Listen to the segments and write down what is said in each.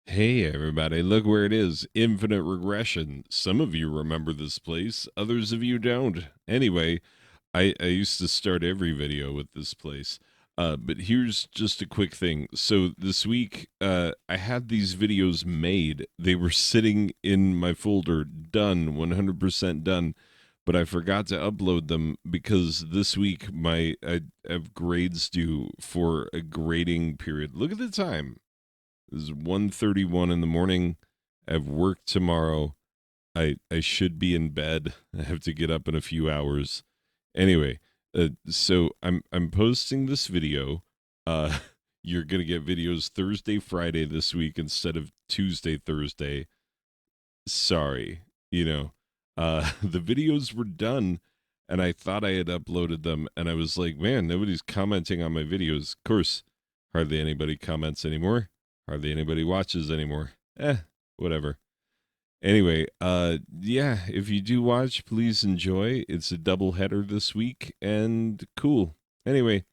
Hey everybody, look where it is. Infinite regression. Some of you remember this place, others of you don't. Anyway, I used to start every video with this place. But here's just a quick thing. So this week, I had these videos made. They were sitting in my folder, done, 100% done. But I forgot to upload them because this week I have grades due for a grading period. Look at the time. This is 1:31 in the morning. I have work tomorrow. I should be in bed. I have to get up in a few hours. Anyway, so I'm posting this video. Uh you're going to get videos Thursday, Friday this week instead of Tuesday, Thursday. Sorry. The videos were done and I thought I had uploaded them and I was like, "Man, nobody's commenting on my videos." Of course, hardly anybody comments anymore. Hardly anybody watches anymore. Whatever. Anyway, yeah, if you do watch, please enjoy. It's a double header this week and cool. Anyway,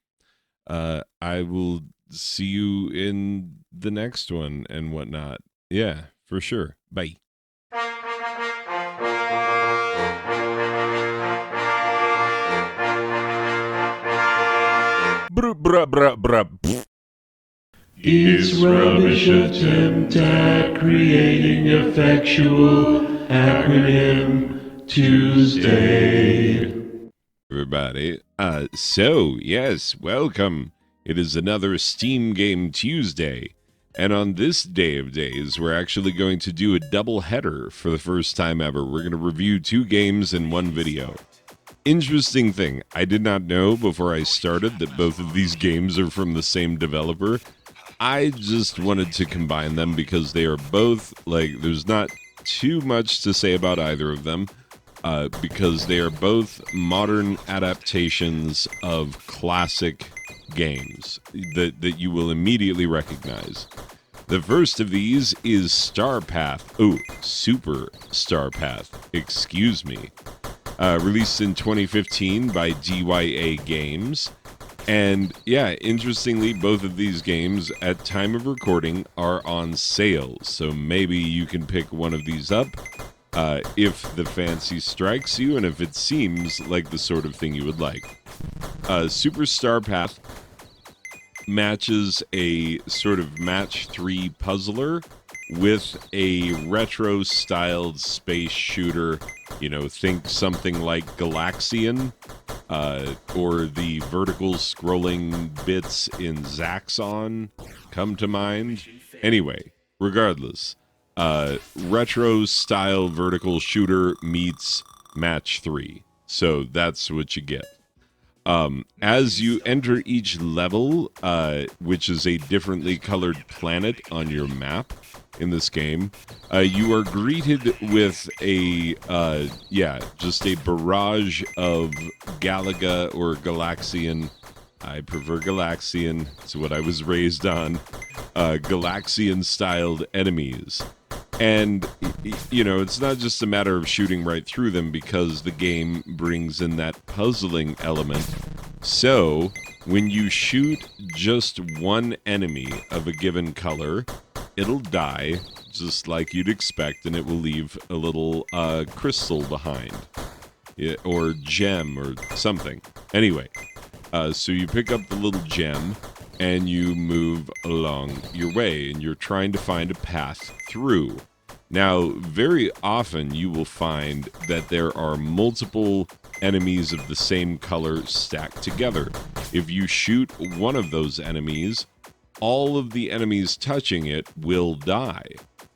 I will see you in the next one and whatnot. Yeah, for sure. Bye. Bruh, bruh, bruh, bruh. It's rubbish attempt at creating effectual acronym Tuesday. Everybody. So, yes, welcome. It is another Steam Game Tuesday. And on this day of days, we're actually going to do a double header for the first time ever. We're going to review two games in one video. Interesting thing, I did not know before I started that both of these games are from the same developer. I just wanted to combine them because they are both, like, there's not too much to say about either of them. Because they are both modern adaptations of classic games that you will immediately recognize. The first of these is Star Path. Oh, Super Star Path. Excuse me. Released in 2015 by DYA Games. And yeah, interestingly, both of these games at time of recording are on sale. So maybe you can pick one of these up if the fancy strikes you and if it seems like the sort of thing you would like. Super Star Path matches a sort of match 3 puzzler with a retro styled space shooter. Think something like Galaxian or the vertical scrolling bits in Zaxxon come to mind. Anyway, regardless, retro style vertical shooter meets match 3. So that's what you get. As you enter each level, which is a differently colored planet on your map in this game, you are greeted with just a barrage of Galaga or Galaxian. I prefer Galaxian. It's what I was raised on. Galaxian-styled enemies. And, it's not just a matter of shooting right through them because the game brings in that puzzling element. So, when you shoot just one enemy of a given color, it'll die just like you'd expect, and it will leave a little crystal behind. Or gem or something. Anyway, so you pick up the little gem and you move along your way, and you're trying to find a path through. Now, very often you will find that there are multiple enemies of the same color stacked together. If you shoot one of those enemies, all of the enemies touching it will die.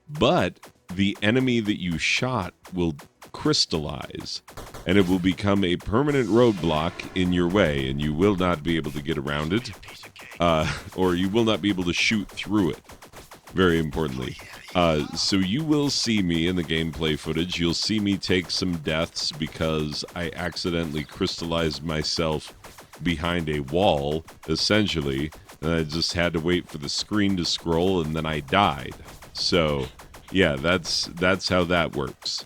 But the enemy that you shot will crystallize, and it will become a permanent roadblock in your way, and you will not be able to get around it, or you will not be able to shoot through it, very importantly. So you will see me in the gameplay footage. You'll see me take some deaths because I accidentally crystallized myself behind a wall, essentially, and I just had to wait for the screen to scroll, and then I died. So, yeah, that's how that works.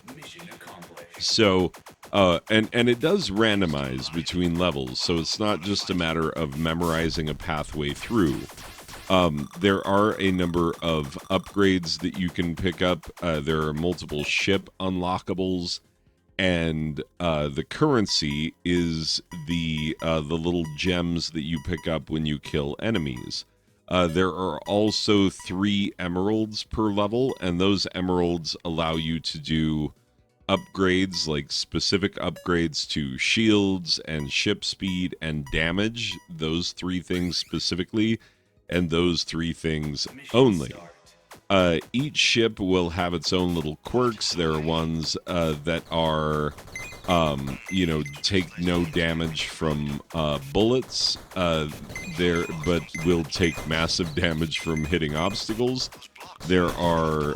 So, and it does randomize between levels, so it's not just a matter of memorizing a pathway through. There are a number of upgrades that you can pick up. There are multiple ship unlockables, and the currency is the little gems that you pick up when you kill enemies. There are also 3 emeralds per level, and those emeralds allow you to do upgrades, like specific upgrades to shields and ship speed and damage. Those 3 things specifically, and those 3 things only. Each ship will have its own little quirks. There are ones that are, take no damage from bullets, but will take massive damage from hitting obstacles. There are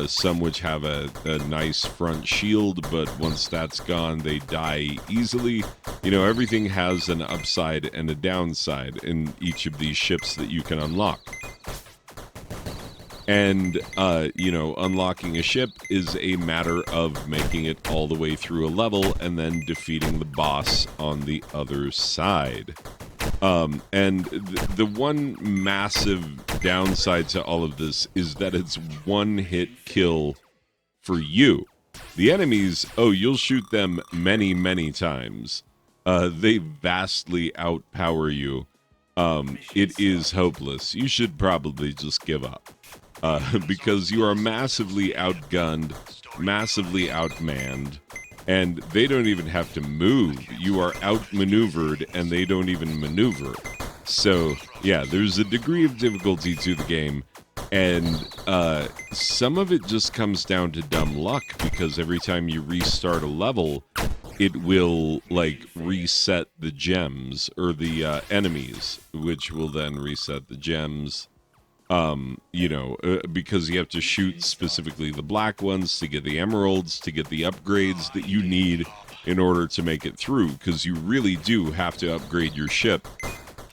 some which have a nice front shield, but once that's gone, they die easily. Everything has an upside and a downside in each of these ships that you can unlock. And, unlocking a ship is a matter of making it all the way through a level and then defeating the boss on the other side. And the one massive downside to all of this is that it's one-hit kill for you. The enemies, you'll shoot them many, many times. They vastly outpower you. It is hopeless. You should probably just give up. Because you are massively outgunned, massively outmanned, and they don't even have to move. You are outmaneuvered, and they don't even maneuver. So, yeah, there's a degree of difficulty to the game, and some of it just comes down to dumb luck, because every time you restart a level, it will, reset the gems, or the enemies, which will then reset the gems. Because you have to shoot specifically the black ones to get the emeralds, to get the upgrades that you need in order to make it through, because you really do have to upgrade your ship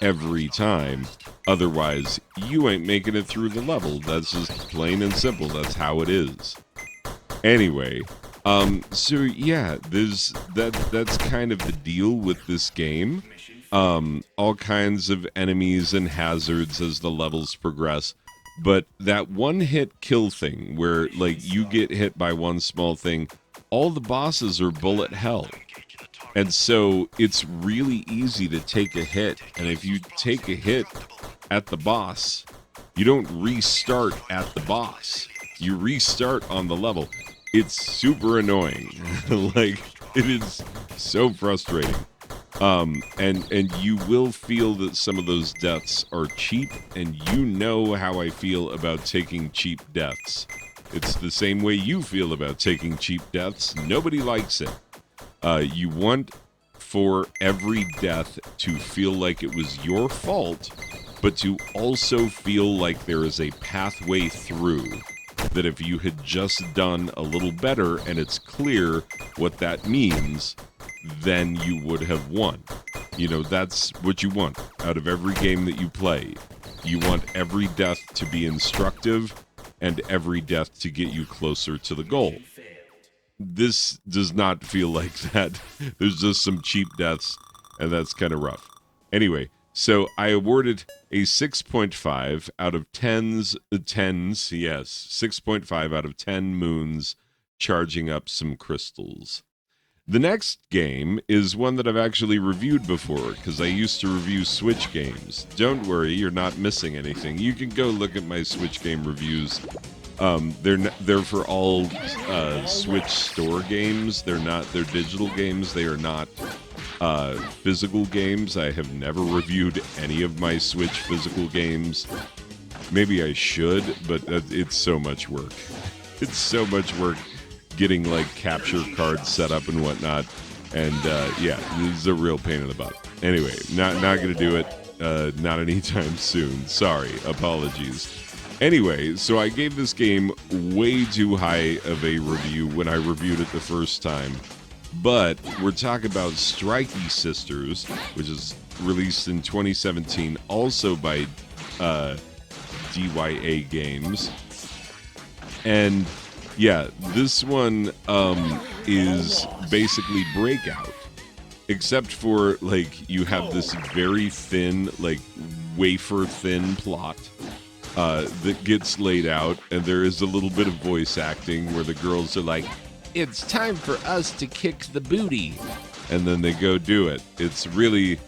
every time. Otherwise, you ain't making it through the level. That's just plain and simple. That's how it is. Anyway, that's kind of the deal with this game. All kinds of enemies and hazards as the levels progress, but that one-hit kill thing where, you get hit by one small thing, all the bosses are bullet hell. And so it's really easy to take a hit, and if you take a hit at the boss, you don't restart at the boss. You restart on the level. It's super annoying. It is so frustrating. And you will feel that some of those deaths are cheap, and you know how I feel about taking cheap deaths. It's the same way you feel about taking cheap deaths. Nobody likes it. You want for every death to feel like it was your fault, but to also feel like there is a pathway through. That if you had just done a little better and it's clear what that means, then you would have won. That's what you want out of every game that you play. You want every death to be instructive and every death to get you closer to the goal. This does not feel like that. There's just some cheap deaths, and that's kind of rough. Anyway, so I awarded a 6.5 out of 10s, yes, 6.5 out of 10 moons charging up some crystals. The next game is one that I've actually reviewed before, because I used to review Switch games. Don't worry, you're not missing anything. You can go look at my Switch game reviews. They're for all Switch store games. They're digital games. They are not physical games. I have never reviewed any of my Switch physical games. Maybe I should, but it's so much work. It's so much work getting capture cards set up and whatnot, and this is a real pain in the butt. Anyway, not gonna do it, not anytime soon. Sorry, apologies. Anyway, so I gave this game way too high of a review when I reviewed it the first time, but we're talking about Strikey Sisters, which is released in 2017, also by DYA Games, and yeah, this one is basically Breakout, except for you have this very thin, wafer thin plot, that gets laid out, and there is a little bit of voice acting where the girls are like, "It's time for us to kick the booty," and then they go do it. It's really,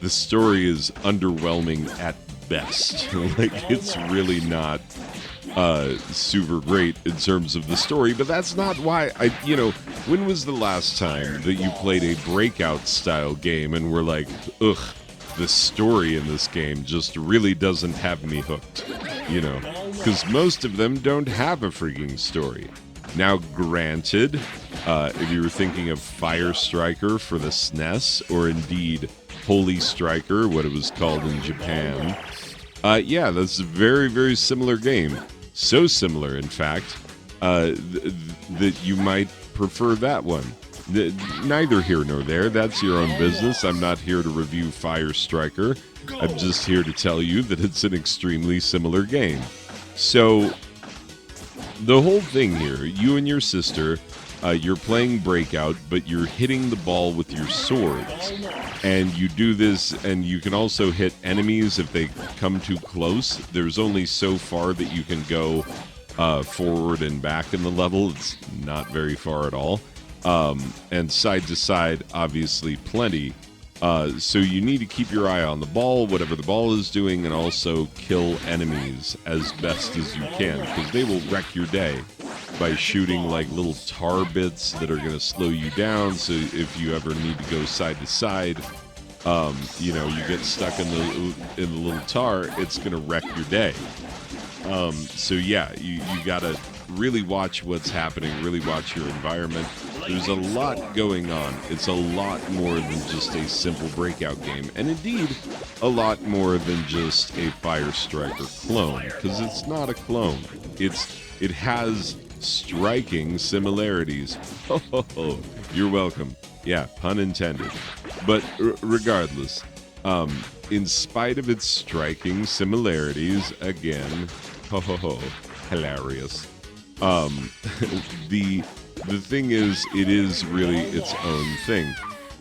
the story is underwhelming at best. Like, it's really not super great in terms of the story, but that's not why when was the last time that you played a breakout style game and were like, ugh, the story in this game just really doesn't have me hooked, because most of them don't have a freaking story. Now, granted, if you were thinking of Fire Striker for the SNES, or indeed Holy Striker, what it was called in Japan, yeah, that's a very, very similar game. So similar, in fact, that you might prefer that one. Neither here nor there. That's your own business. I'm not here to review Fire Striker. I'm just here to tell you that it's an extremely similar game. So, the whole thing here, you and your sister, you're playing Breakout, but you're hitting the ball with your swords. And you do this, and you can also hit enemies if they come too close. There's only so far that you can go forward and back in the level. It's not very far at all. And side to side, obviously, plenty. So you need to keep your eye on the ball, whatever the ball is doing, and also kill enemies as best as you can, because they will wreck your day by shooting like little tar bits that are going to slow you down. So if you ever need to go side to side, you get stuck in the little tar, it's going to wreck your day. So yeah, you got to really watch what's happening, really watch your environment. There's a lot going on. It's a lot more than just a simple breakout game, and indeed a lot more than just a Fire Striker clone, because it's not a clone. It has striking similarities. Oh, you're welcome. Yeah, pun intended. But regardless, in spite of its striking similarities, again, hilarious. The thing is, it is really its own thing.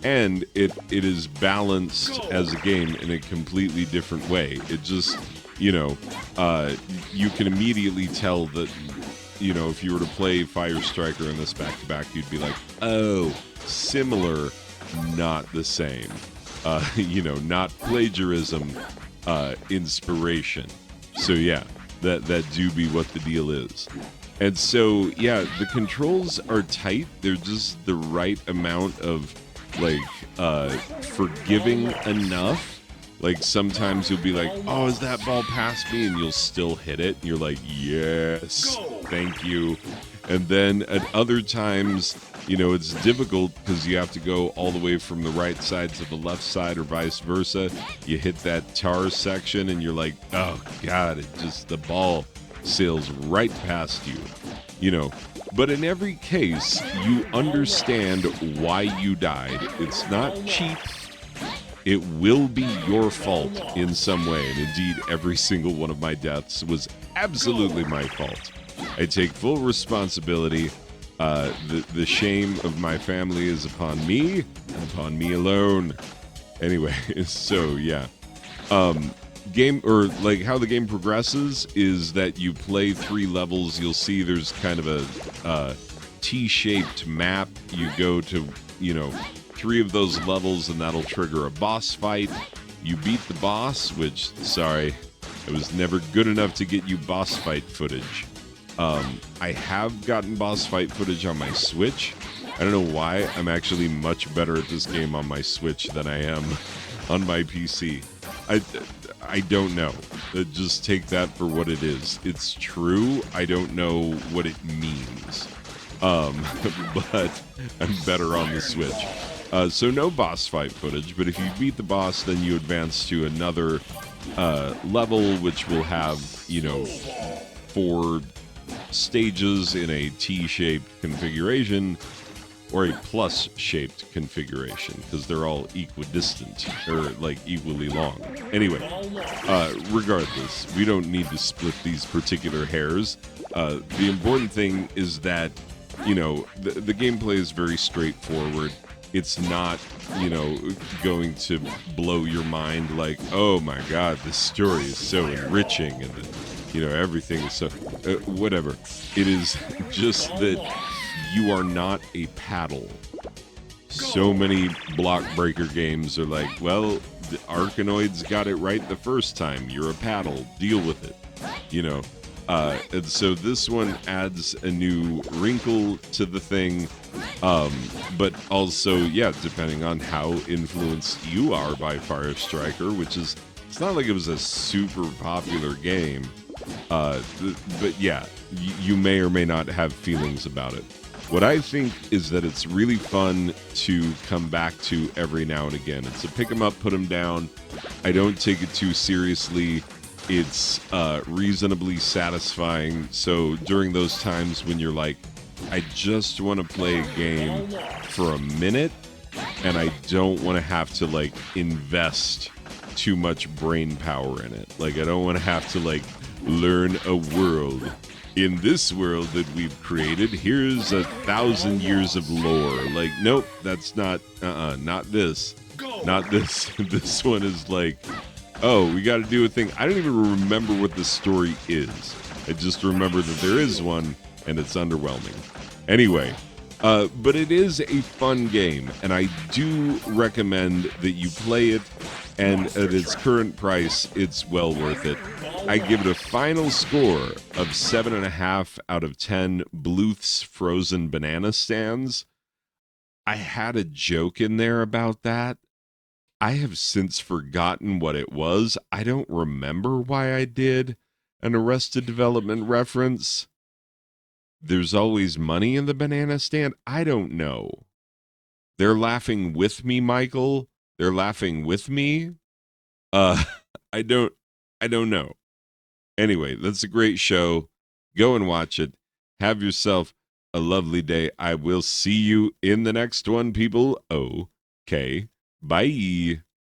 And it is balanced as a game in a completely different way. It just, you can immediately tell that, if you were to play Fire Striker in this back-to-back, you'd be like, oh, similar, not the same. Not plagiarism, inspiration. So yeah, that do be what the deal is. And so, yeah, the controls are tight. They're just the right amount of, forgiving enough. Like, sometimes you'll be like, oh, is that ball past me? And you'll still hit it. And you're like, yes, thank you. And then at other times, it's difficult because you have to go all the way from the right side to the left side or vice versa. You hit that tar section and you're like, oh, God, the ball sails right past you, But in every case, you understand why you died. It's not cheap. It will be your fault in some way. And indeed, every single one of my deaths was absolutely my fault. I take full responsibility. The shame of my family is upon me and upon me alone. Anyway, so yeah. Game, or how the game progresses is that you play 3 levels. You'll see there's kind of a T-shaped map. You go to 3 of those levels, and that'll trigger a boss fight. You beat the boss, which, sorry, I was never good enough to get you boss fight footage. I have gotten boss fight footage on my Switch. I don't know why. I'm actually much better at this game on my Switch than I am on my PC. I don't know. Just take that for what it is. It's true. I don't know what it means. But I'm better on the Switch. So no boss fight footage, but if you beat the boss, then you advance to another level, which will have, 4 stages in a T-shaped configuration, or a plus-shaped configuration, because they're all equidistant, or, equally long. Anyway, regardless, we don't need to split these particular hairs. The important thing is that, the gameplay is very straightforward. It's not, going to blow your mind like, oh my god, this story is so enriching, and Everything is so whatever. It is just that you are not a paddle. So many block breaker games are like, well, the Arkanoids got it right the first time. You're a paddle. Deal with it. And so this one adds a new wrinkle to the thing. But also, yeah, depending on how influenced you are by Fire Striker, which is, it's not like it was a super popular game. But yeah, you may or may not have feelings about it. What I think is that it's really fun to come back to every now and again. It's a pick 'em up, put 'em down. I don't take it too seriously. It's reasonably satisfying. So during those times when you're like, I just want to play a game for a minute, and I don't want to have to like invest too much brain power in it. Like, I don't want to have to like learn a world. In this world that we've created, here's 1,000 years of lore. Like, nope, that's not this. Not this. This one is like, oh, we got to do a thing. I don't even remember what the story is. I just remember that there is one, and it's underwhelming. Anyway, but it is a fun game, and I do recommend that you play it, and at its current price, it's well worth it. I give it a final score of 7.5 out of 10 Bluth's frozen banana stands. I had a joke in there about that. I have since forgotten what it was. I don't remember why I did an Arrested Development reference. There's always money in the banana stand. I don't know. They're laughing with me, Michael. They're laughing with me. I don't know. Anyway, that's a great show. Go and watch it. Have yourself a lovely day. I will see you in the next one, people. Okay. Bye.